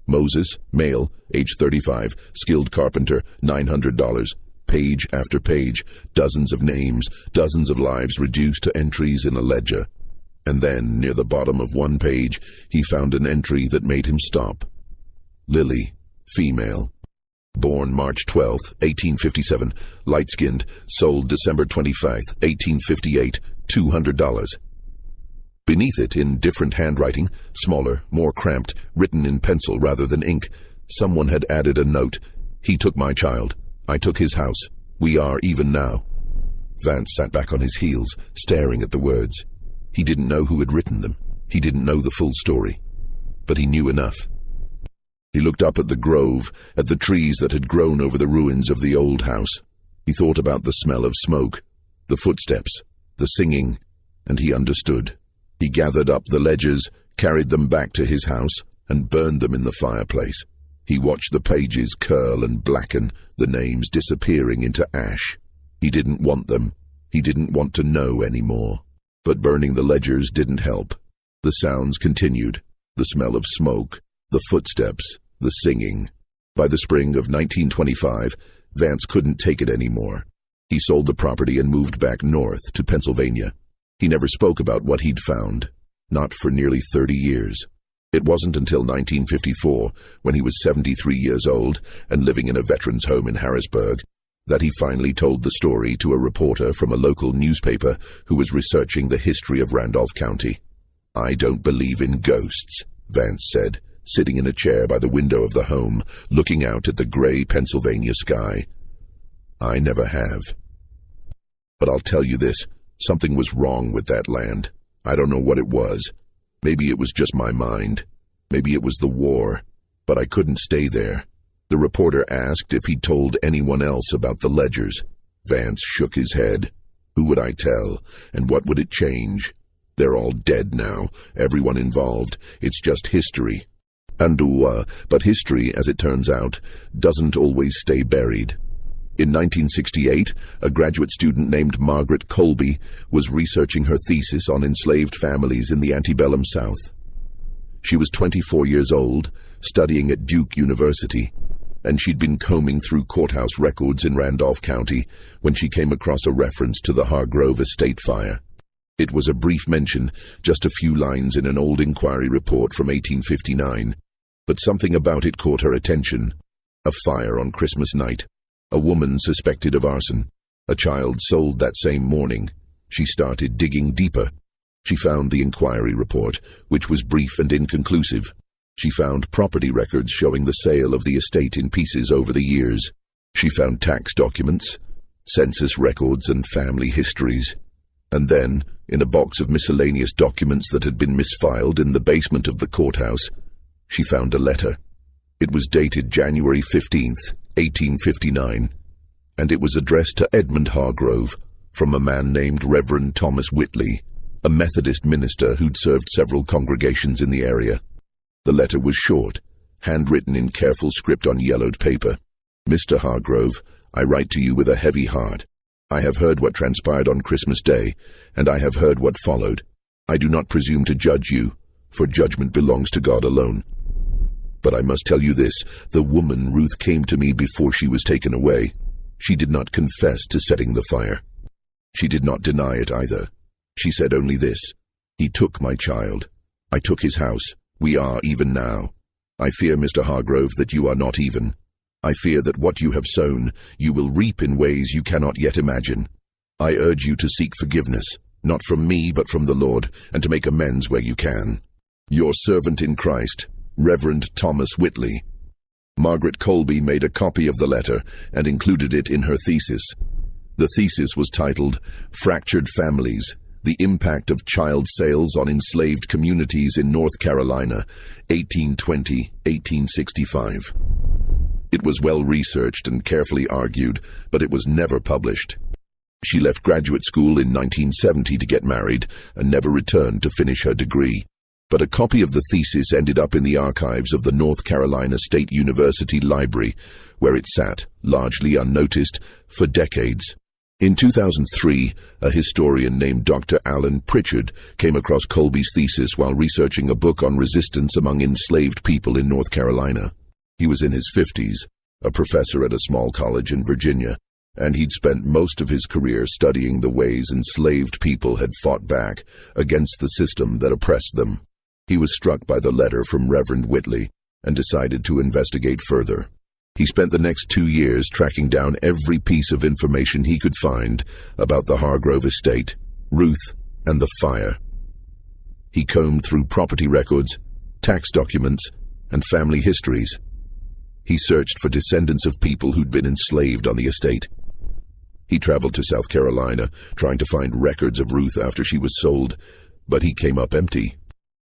Speaker 1: Moses, male, age 35, skilled carpenter, $900. Page after page, dozens of names, dozens of lives reduced to entries in a ledger. And then, near the bottom of one page, he found an entry that made him stop. Lily, female. Born March 12, 1857, light-skinned, sold December 25, 1858, $200. Beneath it, in different handwriting, smaller, more cramped, written in pencil rather than ink, someone had added a note. He took my child. I took his house. We are even now. Vance sat back on his heels, staring at the words. He didn't know who had written them. He didn't know the full story. But he knew enough. He looked up at the grove, at the trees that had grown over the ruins of the old house. He thought about the smell of smoke, the footsteps, the singing, and he understood. He gathered up the ledgers, carried them back to his house, and burned them in the fireplace. He watched the pages curl and blacken, the names disappearing into ash. He didn't want them. He didn't want to know anymore. But burning the ledgers didn't help. The sounds continued. The smell of smoke, the footsteps, the singing. By the spring of 1925, Vance couldn't take it anymore. He sold the property and moved back north to Pennsylvania. He never spoke about what he'd found, not for nearly 30 years. It wasn't until 1954, when he was 73 years old and living in a veterans' home in Harrisburg, that he finally told the story to a reporter from a local newspaper who was researching the history of Randolph County. "I don't believe in ghosts," Vance said, sitting in a chair by the window of the home, looking out at the gray Pennsylvania sky. "I never have. But I'll tell you this. Something was wrong with that land. I don't know what it was. Maybe it was just my mind. Maybe it was the war. But I couldn't stay there." The reporter asked if he'd told anyone else about the ledgers. Vance shook his head. "Who would I tell? And what would it change? They're all dead now, everyone involved. It's just history." But history, as it turns out, doesn't always stay buried. In 1968, a graduate student named Margaret Colby was researching her thesis on enslaved families in the antebellum South. She was 24 years old, studying at Duke University, and she'd been combing through courthouse records in Randolph County when she came across a reference to the Hargrove estate fire. It was a brief mention, just a few lines in an old inquiry report from 1859, but something about it caught her attention. A fire on Christmas night. A woman suspected of arson. A child sold that same morning. She started digging deeper. She found the inquiry report, which was brief and inconclusive. She found property records showing the sale of the estate in pieces over the years. She found tax documents, census records, and family histories. And then, in a box of miscellaneous documents that had been misfiled in the basement of the courthouse, she found a letter. It was dated January 15th, 1859, and it was addressed to Edmund Hargrove from a man named Reverend Thomas Whitley, a Methodist minister who'd served several congregations in the area. The letter was short, handwritten in careful script on yellowed paper. "Mr. Hargrove, I write to you with a heavy heart. I have heard what transpired on Christmas Day, and I have heard what followed. I do not presume to judge you, for judgment belongs to God alone. But I must tell you this, the woman Ruth came to me before she was taken away. She did not confess to setting the fire. She did not deny it either. She said only this: he took my child. I took his house. We are even now. I fear, Mr. Hargrove, that you are not even. I fear that what you have sown, you will reap in ways you cannot yet imagine. I urge you to seek forgiveness, not from me but from the Lord, and to make amends where you can. Your servant in Christ, Reverend Thomas Whitley." Margaret Colby made a copy of the letter and included it in her thesis. The thesis was titled, "Fractured Families, The Impact of Child Sales on Enslaved Communities in North Carolina, 1820-1865. It was well researched and carefully argued, but it was never published. She left graduate school in 1970 to get married and never returned to finish her degree. But a copy of the thesis ended up in the archives of the North Carolina State University Library, where it sat, largely unnoticed, for decades. In 2003, a historian named Dr. Alan Pritchard came across Colby's thesis while researching a book on resistance among enslaved people in North Carolina. He was in his 50s, a professor at a small college in Virginia, and he'd spent most of his career studying the ways enslaved people had fought back against the system that oppressed them. He was struck by the letter from Reverend Whitley and decided to investigate further. He spent the next 2 years tracking down every piece of information he could find about the Hargrove estate, Ruth, and the fire. He combed through property records, tax documents, and family histories. He searched for descendants of people who'd been enslaved on the estate. He traveled to South Carolina, trying to find records of Ruth after she was sold, but he came up empty.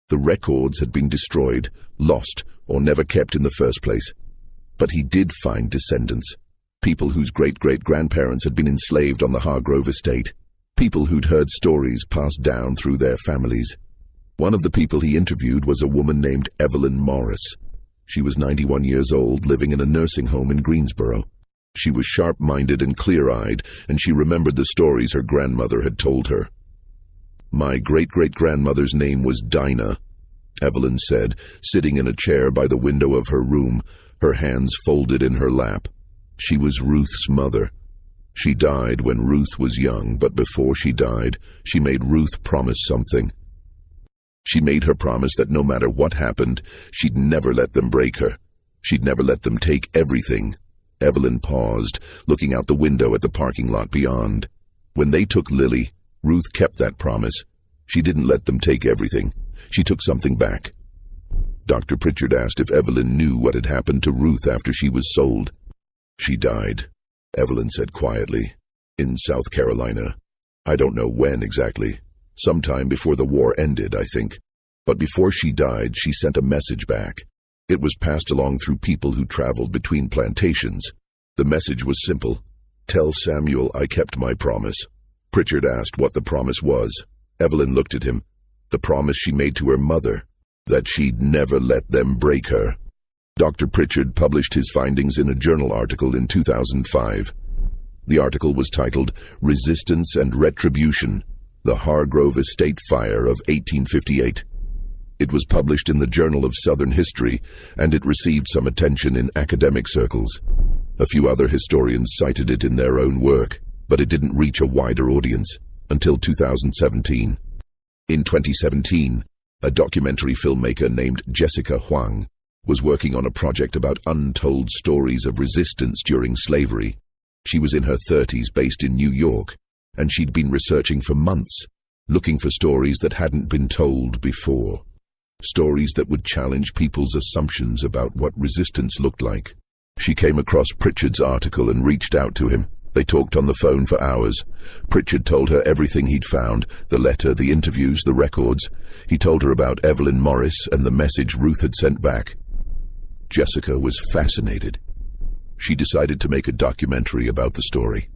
Speaker 1: The records had been destroyed, lost, or never kept in the first place. But he did find descendants, people whose great-great-grandparents had been enslaved on the Hargrove estate, people who'd heard stories passed down through their families. One of the people he interviewed was a woman named Evelyn Morris. She was 91 years old, living in a nursing home in Greensboro. She was sharp-minded and clear-eyed, and she remembered the stories her grandmother had told her. "My great-great-grandmother's name was Dinah," Evelyn said, sitting in a chair by the window of her room, her hands folded in her lap. She was Ruth's mother. She died when Ruth was young, but before she died, she made Ruth promise something. She made her promise that no matter what happened, she'd never let them break her. She'd never let them take everything. Evelyn paused, looking out the window at the parking lot beyond. When they took Lily, Ruth kept that promise. She didn't let them take everything. She took something back. Dr. Pritchard asked if Evelyn knew what had happened to Ruth after she was sold. "She died," Evelyn said quietly, "in South Carolina. I don't know when exactly. Sometime before the war ended, I think. But before she died, she sent a message back. It was passed along through people who traveled between plantations. The message was simple. 'Tell Samuel I kept my promise.'" Pritchard asked what the promise was. Evelyn looked at him. The promise she made to her mother, that she'd never let them break her. Dr. Pritchard published his findings in a journal article in 2005. The article was titled "Resistance and Retribution: The Hargrove Estate Fire of 1858. It was published in the Journal of Southern History, and it received some attention in academic circles. A few other historians cited it in their own work, but it didn't reach a wider audience until 2017. In 2017, a documentary filmmaker named Jessica Huang was working on a project about untold stories of resistance during slavery. She was in her 30s, based in New York, and she'd been researching for months, looking for stories that hadn't been told before. Stories that would challenge people's assumptions about what resistance looked like. She came across Pritchard's article and reached out to him. They talked on the phone for hours. Pritchard told her everything he'd found, the letter, the interviews, the records. He told her about Evelyn Morris and the message Ruth had sent back. Jessica was fascinated. She decided to make a documentary about the story.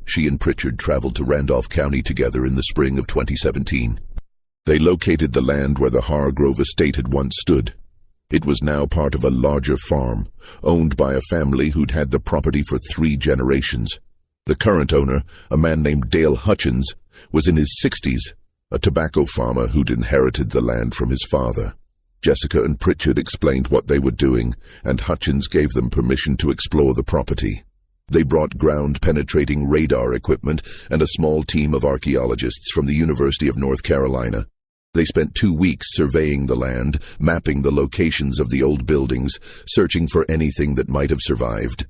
Speaker 1: She and Pritchard traveled to Randolph County together in the spring of 2017. They located the land where the Hargrove estate had once stood. It was now part of a larger farm, owned by a family who'd had the property for 3 generations. The current owner, a man named Dale Hutchins, was in his 60s, a tobacco farmer who'd inherited the land from his father. Jessica and Pritchard explained what they were doing, and Hutchins gave them permission to explore the property. They brought ground-penetrating radar equipment and a small team of archaeologists from the University of North Carolina. They spent 2 weeks surveying the land, mapping the locations of the old buildings, searching for anything that might have survived.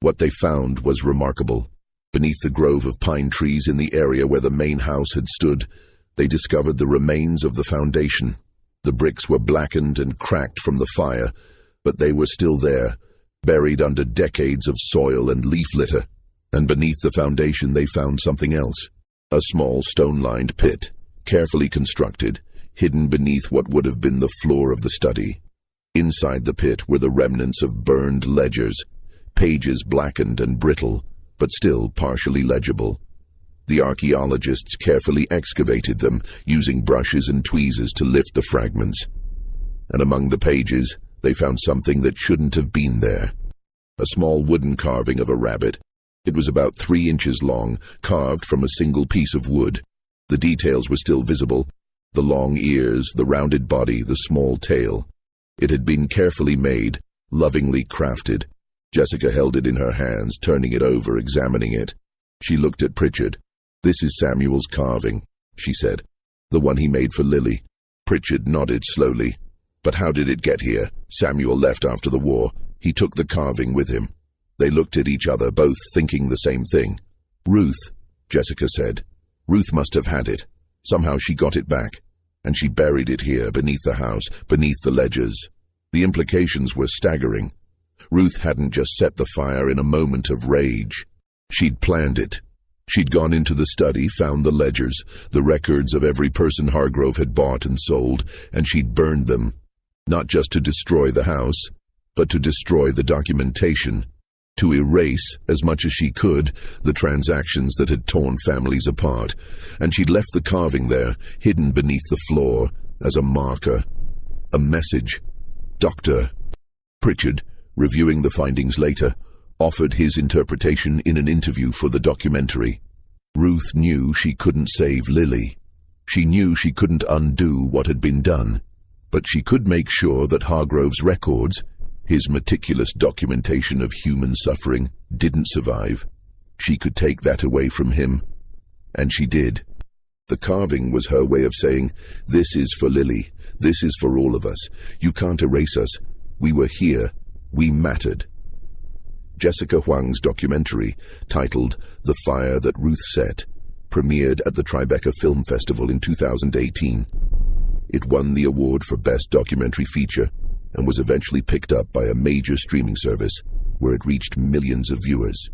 Speaker 1: What they found was remarkable. Beneath the grove of pine trees in the area where the main house had stood, they discovered the remains of the foundation. The bricks were blackened and cracked from the fire, but they were still there, buried under decades of soil and leaf litter. And beneath the foundation they found something else, a small stone-lined pit, carefully constructed, hidden beneath what would have been the floor of the study. Inside the pit were the remnants of burned ledgers, pages blackened and brittle, but still partially legible. The archaeologists carefully excavated them, using brushes and tweezers to lift the fragments. And among the pages, they found something that shouldn't have been there. A small wooden carving of a rabbit. It was about 3 inches long, carved from a single piece of wood. The details were still visible: the long ears, the rounded body, the small tail. It had been carefully made, lovingly crafted. Jessica held it in her hands, turning it over, examining it. She looked at Pritchard. "This is Samuel's carving," she said. "The one he made for Lily." Pritchard nodded slowly. But how did it get here? Samuel left after the war. He took the carving with him. They looked at each other, both thinking the same thing. Ruth, Jessica said. Ruth must have had it. Somehow she got it back. And she buried it here, beneath the house, beneath the ledgers. The implications were staggering. Ruth hadn't just set the fire in a moment of rage. She'd planned it. She'd gone into the study, found the ledgers, the records of every person Hargrove had bought and sold, and she'd burned them. Not just to destroy the house, but to destroy the documentation, to erase, as much as she could, the transactions that had torn families apart. And she'd left the carving there, hidden beneath the floor, as a marker, a message. Dr. Pritchard, reviewing the findings later, offered his interpretation in an interview for the documentary. Ruth knew she couldn't save Lily. She knew she couldn't undo what had been done, but she could make sure that Hargrove's records, his meticulous documentation of human suffering, didn't survive. She could take that away from him. And she did. The carving was her way of saying, "This is for Lily. This is for all of us. You can't erase us. We were here. We mattered." Jessica Huang's documentary, titled The Fire That Ruth Set, premiered at the Tribeca Film Festival in 2018. It won the award for Best Documentary Feature and was eventually picked up by a major streaming service where it reached millions of viewers.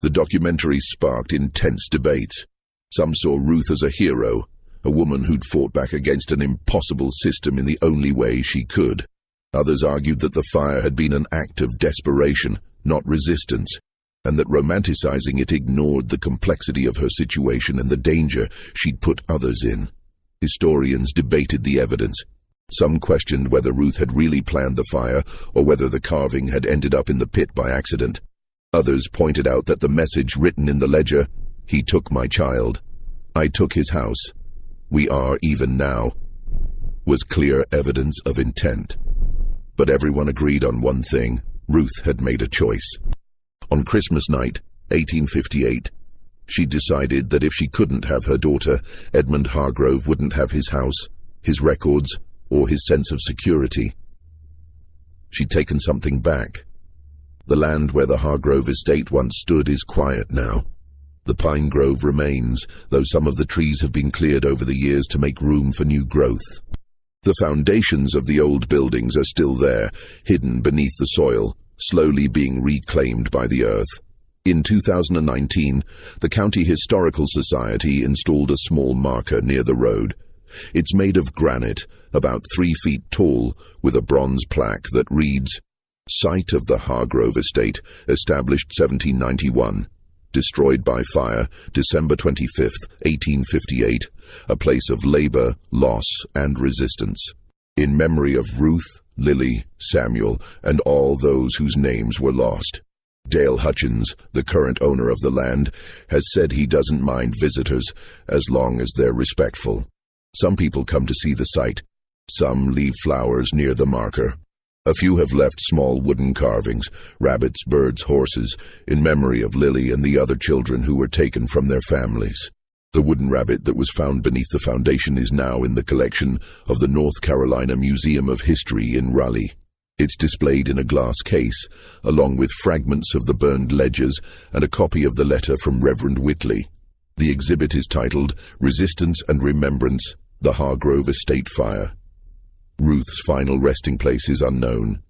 Speaker 1: The documentary sparked intense debates. Some saw Ruth as a hero, a woman who'd fought back against an impossible system in the only way she could. Others argued that the fire had been an act of desperation, not resistance, and that romanticizing it ignored the complexity of her situation and the danger she'd put others in. Historians debated the evidence. Some questioned whether Ruth had really planned the fire or whether the carving had ended up in the pit by accident. Others pointed out that the message written in the ledger, "He took my child. I took his house. We are even now," was clear evidence of intent. But everyone agreed on one thing. Ruth had made a choice. On Christmas night, 1858, she decided that if she couldn't have her daughter, Edmund Hargrove wouldn't have his house, his records, or his sense of security. She'd taken something back. The land where the Hargrove estate once stood is quiet now. The pine grove remains, though some of the trees have been cleared over the years to make room for new growth. The foundations of the old buildings are still there, hidden beneath the soil, slowly being reclaimed by the earth. In 2019, the County Historical Society installed a small marker near the road. It's made of granite, about 3 feet tall, with a bronze plaque that reads, "Site of the Hargrove Estate, established 1791. Destroyed by fire, December 25th, 1858, a place of labor, loss, and resistance. In memory of Ruth, Lily, Samuel, and all those whose names were lost. Dale Hutchins, the current owner of the land, has said he doesn't mind visitors as long as they're respectful. Some people come to see the site. Some leave flowers near the marker. A few have left small wooden carvings, rabbits, birds, horses, in memory of Lily and the other children who were taken from their families. The wooden rabbit that was found beneath the foundation is now in the collection of the North Carolina Museum of History in Raleigh. It's displayed in a glass case, along with fragments of the burned ledgers and a copy of the letter from Reverend Whitley. The exhibit is titled Resistance and Remembrance, the Hargrove Estate Fire. Ruth's final resting place is unknown.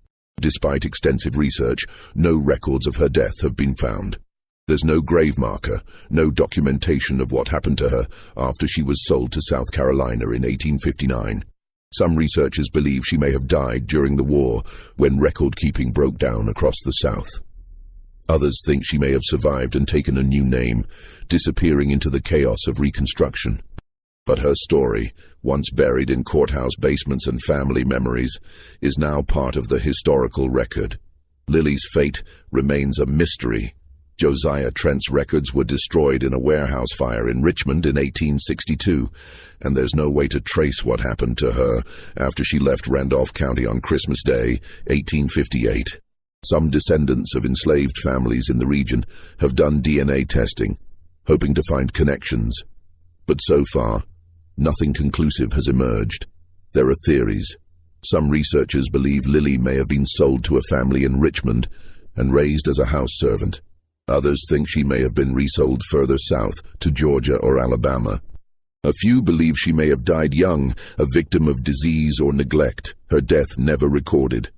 Speaker 1: Despite extensive research, no records of her death have been found. There's no grave marker, no documentation of what happened to her after she was sold to South Carolina in 1859. Some researchers believe she may have died during the war when record-keeping broke down across the South. Others think she may have survived and taken a new name, disappearing into the chaos of Reconstruction. But her story, once buried in courthouse basements and family memories, is now part of the historical record. Lily's fate remains a mystery. Josiah Trent's records were destroyed in a warehouse fire in Richmond in 1862, and there's no way to trace what happened to her after she left Randolph County on Christmas Day, 1858. Some descendants of enslaved families in the region have done DNA testing, hoping to find connections. But so far, nothing conclusive has emerged. There are theories, Some researchers believe Lily may have been sold to a family in Richmond and raised as a house servant. Others think she may have been resold further south to Georgia or Alabama. A few believe she may have died young, a victim of disease or neglect, her death never recorded.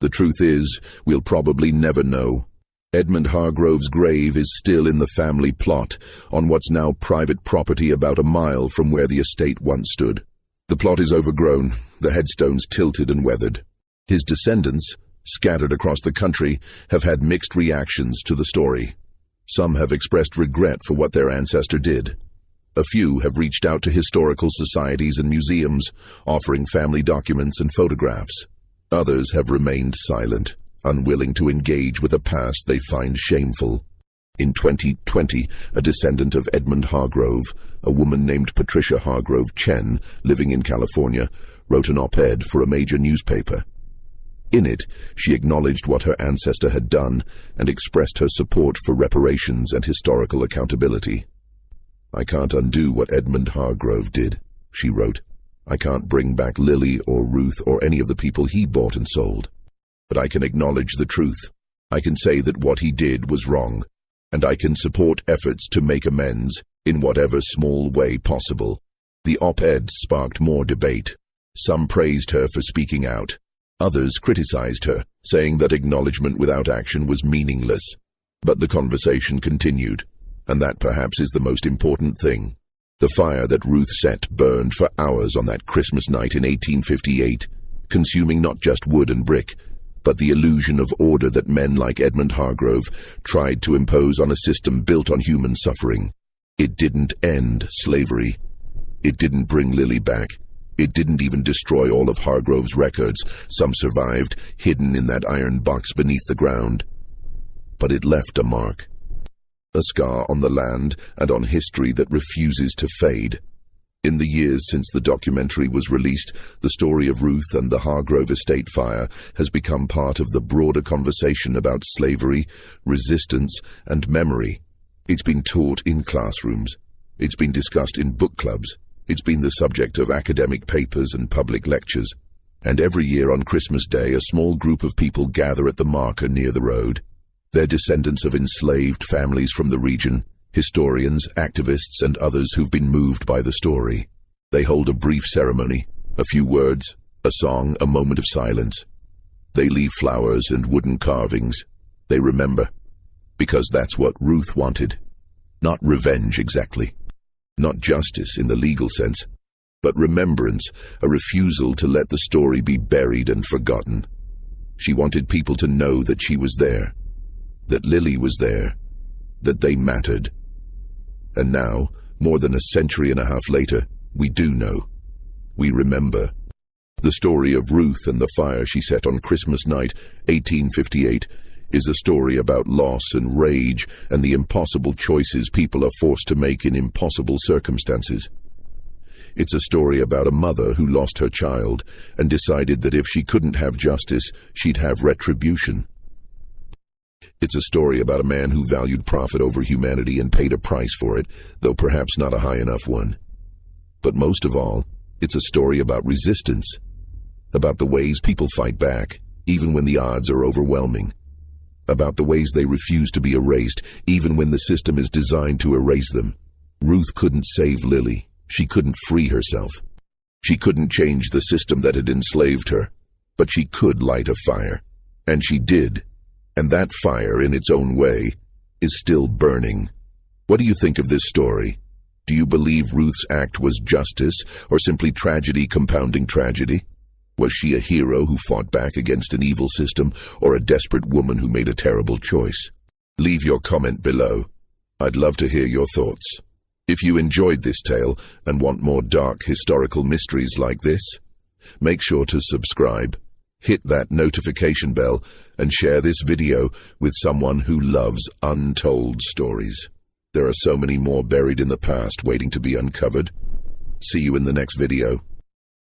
Speaker 1: The truth is, we'll probably never know. Edmund Hargrove's grave is still in the family plot, on what's now private property about a mile from where the estate once stood. The plot is overgrown, the headstones tilted and weathered. His descendants, scattered across the country, have had mixed reactions to the story. Some have expressed regret for what their ancestor did. A few have reached out to historical societies and museums, offering family documents and photographs. Others have remained silent, unwilling to engage with a past they find shameful. In 2020, a descendant of Edmund Hargrove, a woman named Patricia Hargrove Chen, living in California, wrote an op-ed for a major newspaper. In it, she acknowledged what her ancestor had done and expressed her support for reparations and historical accountability. "I can't undo what Edmund Hargrove did," she wrote. "I can't bring back Lily or Ruth or any of the people he bought and sold. But I can acknowledge the truth. I can say that what he did was wrong, and I can support efforts to make amends in whatever small way possible." The op-ed sparked more debate. Some praised her for speaking out. Others criticized her, saying that acknowledgement without action was meaningless. But the conversation continued, and that perhaps is the most important thing. The fire that Ruth set burned for hours on that Christmas night in 1858, consuming not just wood and brick, but the illusion of order that men like Edmund Hargrove tried to impose on a system built on human suffering. It didn't end slavery. It didn't bring Lily back. It didn't even destroy all of Hargrove's records. Some survived, hidden in that iron box beneath the ground. But it left a mark. A scar on the land and on history that refuses to fade. In the years since the documentary was released, the story of Ruth and the Hargrove estate fire has become part of the broader conversation about slavery, resistance, and memory. It's been taught in classrooms. It's been discussed in book clubs. It's been the subject of academic papers and public lectures. And every year on Christmas Day, a small group of people gather at the marker near the road. They're descendants of enslaved families from the region, historians, activists, and others who've been moved by the story. They hold a brief ceremony, a few words, a song, a moment of silence. They leave flowers and wooden carvings. They remember, because that's what Ruth wanted. Not revenge exactly, not justice in the legal sense, but remembrance, a refusal to let the story be buried and forgotten. She wanted people to know that she was there, that Lily was there, that they mattered. And now, more than a century and a half later, we do know. We remember. The story of Ruth and the fire she set on Christmas night, 1858, is a story about loss and rage and the impossible choices people are forced to make in impossible circumstances. It's a story about a mother who lost her child and decided that if she couldn't have justice, she'd have retribution. It's a story about a man who valued profit over humanity and paid a price for it, though perhaps not a high enough one. But most of all, it's a story about resistance, about the ways people fight back, even when the odds are overwhelming, about the ways they refuse to be erased, even when the system is designed to erase them. Ruth couldn't save Lily. She couldn't free herself. She couldn't change the system that had enslaved her, but she could light a fire. And she did. And that fire, in its own way, is still burning. What do you think of this story? Do you believe Ruth's act was justice, or simply tragedy compounding tragedy? Was she a hero who fought back against an evil system, or a desperate woman who made a terrible choice? Leave your comment below. I'd love to hear your thoughts. If you enjoyed this tale and want more dark historical mysteries like this, make sure to subscribe, hit that notification bell, and share this video with someone who loves untold stories. There are so many more buried in the past waiting to be uncovered. See you in the next video.